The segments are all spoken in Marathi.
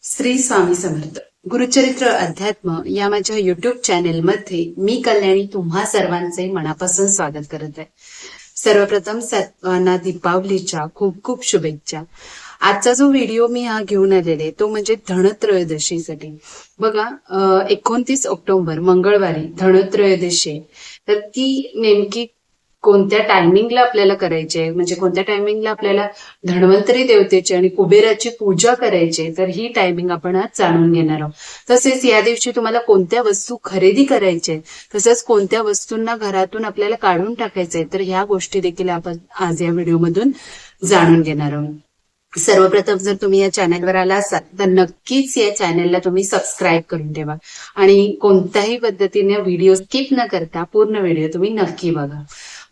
श्री स्वामी समर्थ गुरुचरित्र अध्यात्म या माझ्या युट्यूब चॅनेलमध्ये मी कल्याणी तुम्हा सर्वांचे मनापासून स्वागत करत आहे। सर्वप्रथम सर्वांना दीपावलीच्या खूप खूप शुभेच्छा। आजचा जो व्हिडिओ मी हा घेऊन आलेले तो म्हणजे धनत्रयोदशीसाठी। बघा 29 ऑक्टोबर मंगळवारी धनत्रयोदशी, तर ती नेमकी कोणत्या टायमिंगला आपल्याला करायची आहे, म्हणजे कोणत्या टायमिंगला आपल्याला धन्वंतरी देवतेची आणि कुबेराची पूजा करायची, तर ही टायमिंग आपण आज जाणून घेणार आहोत। तसेच या दिवशी तुम्हाला कोणत्या वस्तू खरेदी करायच्या, तसंच कोणत्या वस्तूंना घरातून आपल्याला काढून टाकायचंय, तर ह्या गोष्टी देखील आपण आज या व्हिडिओमधून जाणून घेणार आहोत। सर्वप्रथम जर तुम्ही या चॅनलवर आला असाल तर नक्कीच या चॅनलला तुम्ही सबस्क्राईब करून ठेवा आणि कोणत्याही पद्धतीने व्हिडिओ स्किप न करता पूर्ण व्हिडिओ तुम्ही नक्की बघा।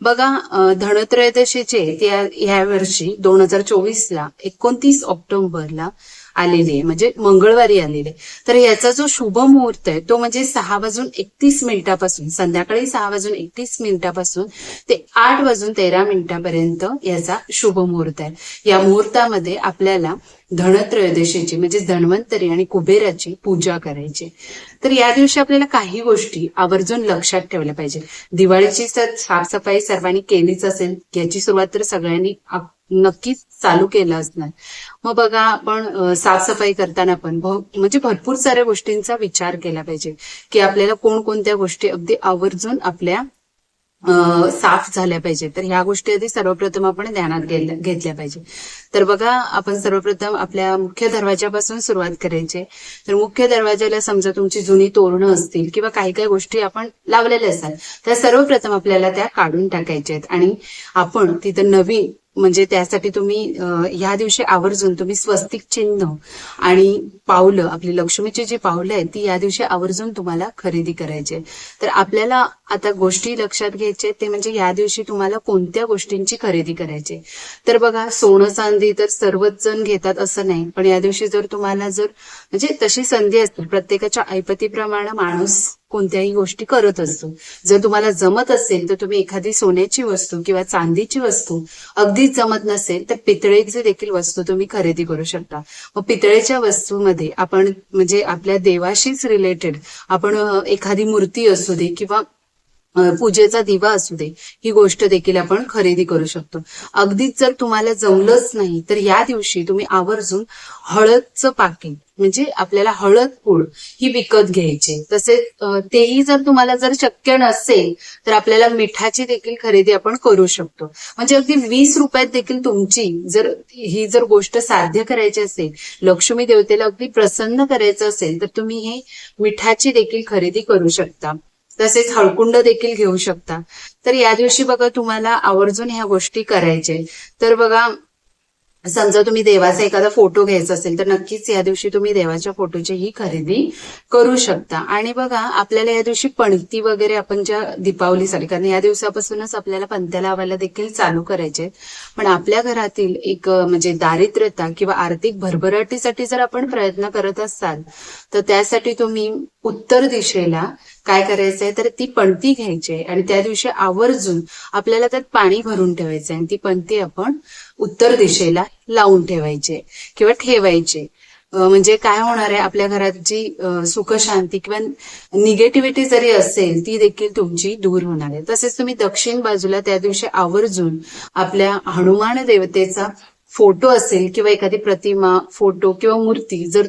बघा धनत्रयोदशीचे या वर्षी 2024ला 29 ऑक्टोबरला आलेली आहे, म्हणजे मंगळवारी आलेले। तर याचा जो शुभ मुहूर्त आहे तो म्हणजे 6:31 संध्याकाळी 6:31 ते 8:13 याचा शुभ मुहूर्त आहे। या मुहूर्तामध्ये आपल्याला धनत्रयोदशीची म्हणजे धन्वंतरी आणि कुबेराची पूजा करायची। तर या दिवशी आपल्याला काही गोष्टी आवर्जून लक्षात ठेवल्या पाहिजे। दिवाळीची साफसफाई सर्वांनी केलीच असेल, याची सुरुवात तर सगळ्यांनी नक्कीच चालू केलं असणार। मग बघा आपण साफसफाई करताना पण म्हणजे भरपूर साऱ्या गोष्टींचा विचार केला पाहिजे की आपल्याला कोणकोणत्या गोष्टी अगदी आवर्जून आपल्या साफ झाल्या पाहिजे। तर ह्या गोष्टी आधी सर्वप्रथम आपण ध्यानात घेतल्या पाहिजे। तर बघा आपण सर्वप्रथम आपल्या मुख्य दरवाजापासून सुरुवात करायची। तर मुख्य दरवाजाला समजा तुमची जुनी तोरणं असतील किंवा काही काही गोष्टी आपण लावलेल्या असतात, त्या सर्वप्रथम आपल्याला त्या काढून टाकायच्या आहेत आणि आपण तिथं नवीन म्हणजे त्यासाठी तुम्ही ह्या दिवशी आवर्जून तुम्ही स्वस्तिक चिन्ह आणि पावलं, आपली लक्ष्मीची जी पावलं आहेत ती या दिवशी आवर्जून तुम्हाला खरेदी करायची। तर आपल्याला आता गोष्टी लक्षात घ्यायचे ते म्हणजे या दिवशी तुम्हाला कोणत्या गोष्टींची खरेदी करायची। तर बघा सोनं चांदी तर सर्वच जण घेतात असं नाही, पण या दिवशी जर तुम्हाला म्हणजे तशी संधी असते, प्रत्येकाच्या ऐपतीप्रमाणे माणूस कोणत्याही गोष्टी करत असतो। जर तुम्हाला जमत असेल तर तुम्ही एखादी सोन्याची वस्तू किंवा चांदीची वस्तू, अगदीच जमत नसेल तर पितळेची देखील वस्तू तुम्ही खरेदी करू शकता। मग पितळेच्या वस्तूमध्ये आपण म्हणजे आपल्या देवाशीच रिलेटेड आपण एखादी मूर्ती असू दे किंवा पूजेचा दिवा असू दे, ही गोष्ट देखील आपण खरेदी करू शकतो। अगदीच जर तुम्हाला जमलंच नाही तर या दिवशी तुम्ही आवर्जून हळदचं पाकिट म्हणजे आपल्याला हळद पूड ही विकत घ्यायची। तसेच तेही जर तुम्हाला जर शक्य नसेल तर आपल्याला मिठाची देखील खरेदी आपण करू शकतो। म्हणजे अगदी 20 रुपयात देखील तुमची जर गोष्ट साध्य करायची असेल, लक्ष्मी देवतेला अगदी प्रसन्न करायचं असेल, तर तुम्ही हे मिठाची देखील खरेदी करू शकता। तसेच हळकुंड देखील घेऊ शकता। तर या दिवशी बघा तुम्हाला आवर्जून ह्या गोष्टी करायच्या। तर बघा समजा तुम्ही देवाचा एखादा फोटो घ्यायचा असेल तर नक्कीच या दिवशी तुम्ही देवाच्या फोटोची ही खरेदी करू शकता। आणि बघा आपल्याला या दिवशी पणती वगैरे आपण ज्या दीपावलीसाठी, कारण या दिवसापासूनच आपल्याला पणत्या लावायला देखील चालू करायचे, पण आपल्या घरातील एक म्हणजे दारिद्र्यता किंवा आर्थिक भरभराटीसाठी जर आपण प्रयत्न करत असाल तर त्यासाठी तुम्ही उत्तर दिशेला काय करायचंय तर ती पणती घ्यायची आणि त्या दिवशी आवर्जून आपल्याला त्यात पाणी भरून ठेवायचंय आणि ती पणती आपण उत्तर दिशेला लावून ठेवायचे किंवा ठेवायचे। म्हणजे काय होणार आहे, आपल्या घरात जी सुख शांती किंवा निगेटिव्हिटी जरी असेल ती देखील तुमची दूर होणार आहे। तसेच तुम्ही दक्षिण बाजूला त्या दिवशी आवर्जून आपल्या हनुमान देवतेचा फोटो असेल किंवा एखादी प्रतिमा, फोटो किंवा मूर्ती जर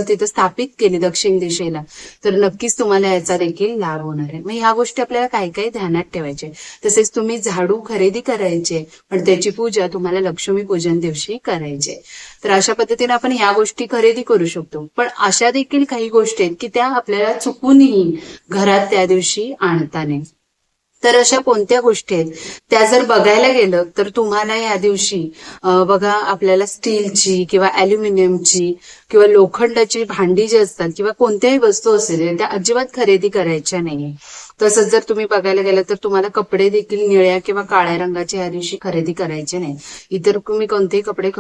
तिथं स्थापित केली दक्षिण दिशेला तर नक्कीच तुम्हाला याचा देखील लाभ होणार आहे। मग ह्या गोष्टी आपल्याला काही काही ध्यानात ठेवायचे। तसेच तुम्ही झाडू खरेदी करायचे, पण त्याची पूजा तुम्हाला लक्ष्मी पूजन दिवशी करायचे। तर अशा पद्धतीने आपण ह्या गोष्टी खरेदी करू शकतो। पण अशा देखील काही गोष्टी आहेत की त्या आपल्याला चुकूनही घरात त्या दिवशी आणता नये। तर अशा कोणत्या गोष्टी आहेत त्या जर बघायला गेलं तर तुम्हाला या दिवशी बघा आपल्याला स्टीलची किंवा अॅल्युमिनियमची किंवा लोखंडाची भांडी जी असतात किंवा कोणत्याही वस्तू असेल त्या अजिबात खरेदी करायच्या नाहीये। तसंच जर तुम्ही बघायला गेलं तर तुम्हाला कपडे देखील निळ्या किंवा काळ्या रंगाचे या दिवशी खरेदी करायचे नाही। इतर तुम्ही कोणतेही कपडे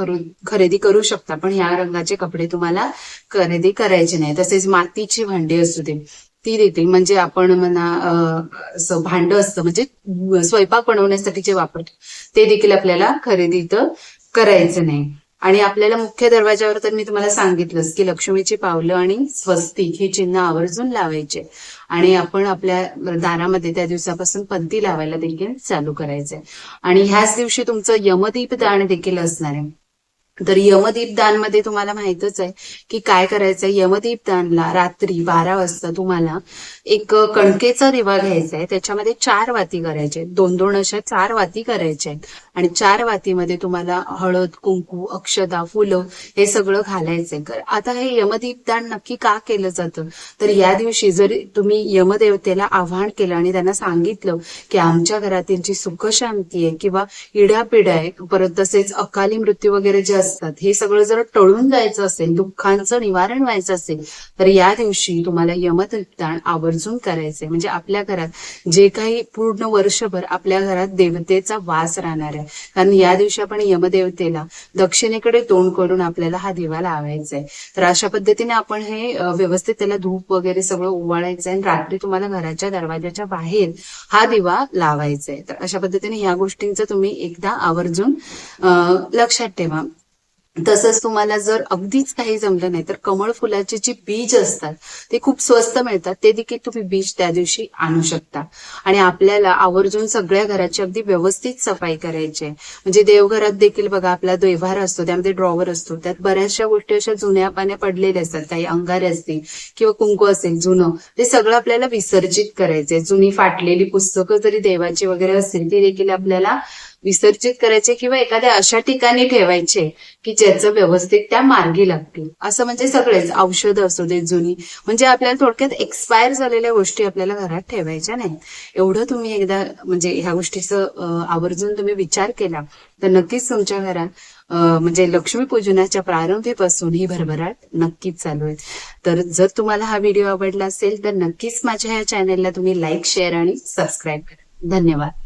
खरेदी करू शकता, पण या रंगाचे कपडे तुम्हाला खरेदी करायचे नाही। तसेच मातीची भांडी असू दे ती देखील म्हणजे आपण म्हणा असं भांड असतं म्हणजे स्वयंपाक बनवण्यासाठी जे वापरतो ते देखील आपल्याला खरेदी करायचं नाही। आणि आपल्याला मुख्य दरवाजावर तर मी तुम्हाला सांगितलंच की लक्ष्मीची पावलं आणि स्वस्तिक हे चिन्ह आवर्जून लावायचे. आणि आपण आपल्या दारामध्ये त्या दिवसापासून पणती लावायला देखील चालू करायचंय. आणि ह्याच दिवशी तुमचं यमदीप दान देखील असणार आहे. तर यमदीप दानमध्ये तुम्हाला माहितच आहे की काय करायचंय. यमदीप दानला रात्री 12 वाजता तुम्हाला एक कणकेचा दिवा घ्यायचा आहे. त्याच्यामध्ये 4 वाती करायचे, 2-2 अशा 4 वाती करायच्या आहेत. आणि 4 वातीमध्ये तुम्हाला हळद, कुंकू, अक्षता, फुलं हे सगळं घालायचंय. आता हे यमदीप दान नक्की का केलं जातं, तर या दिवशी जर तुम्ही यमदेवतेला आवाहन केलं आणि त्यांना सांगितलं की आमच्या घरातील जी सुखशांती आहे किंवा इड्यापिड्या आहे, परत तसेच अकाली मृत्यू वगैरे जे असतात, हे सगळं जर टळून जायचं असेल, दुःखांचं निवारण व्हायचं असेल, तर या दिवशी तुम्हाला यमदीपदान आवर्जून करायचंय. म्हणजे आपल्या घरात जे काही पूर्ण वर्षभर आपल्या घरात देवतेचा वास राहणार आहे. कारण या दिवशी आपण यमदेवतेला दक्षिणेकडे तोंड करून आपल्याला हा दिवा लावायचा आहे. तर अशा पद्धतीने आपण हे व्यवस्थित त्याला धूप वगैरे सगळं ओवाळायचं आहे. आणि रात्री तुम्हाला घराच्या दरवाजाच्या बाहेर हा दिवा लावायचा आहे. तर अशा पद्धतीने ह्या गोष्टींचं तुम्ही एकदा आवर्जून लक्षात ठेवा. तसंच तुम्हाला जर अगदीच काही जमलं नाही तर कमळ फुलाचे जे बीज असतात ते खूप स्वस्त मिळतात, ते देखील तुम्ही बीज त्या दिवशी आणू शकता. आणि आपल्याला आवर्जून सगळ्या घराची अगदी व्यवस्थित सफाई करायची आहे. म्हणजे देवघरात देखील बघा, आपला देव्हारा असतो, त्यामध्ये ड्रॉवर असतो, त्यात बऱ्याचशा गोष्टी अशा जुन्या पाण्या पडलेल्या असतात, काही अंगारे असतील किंवा कुंकू असेल जुनं, ते सगळं आपल्याला विसर्जित करायचंय. जुनी फाटलेली पुस्तकं जरी देवाची वगैरे असतील ती देखील आपल्याला विसर्जित करायचे किंवा एखाद्या अशा ठिकाणी ठेवायचे की ज्याचं व्यवस्थित त्या मार्गी लागतील. असं म्हणजे सगळेच औषधं असू दे जुनी, म्हणजे आपल्याला थोडक्यात एक्सपायर झालेल्या गोष्टी आपल्याला घरात ठेवायच्या नाहीत. एवढं तुम्ही एकदा म्हणजे ह्या गोष्टीचं आवर्जून तुम्ही विचार केला तर नक्कीच तुमच्या घरात म्हणजे लक्ष्मीपूजनाच्या प्रारंभीपासून ही भरभराट नक्कीच चालू आहे. तर जर तुम्हाला हा व्हिडिओ आवडला असेल तर नक्कीच माझ्या ह्या चॅनलला तुम्ही लाईक, शेअर आणि सबस्क्राईब करा. धन्यवाद.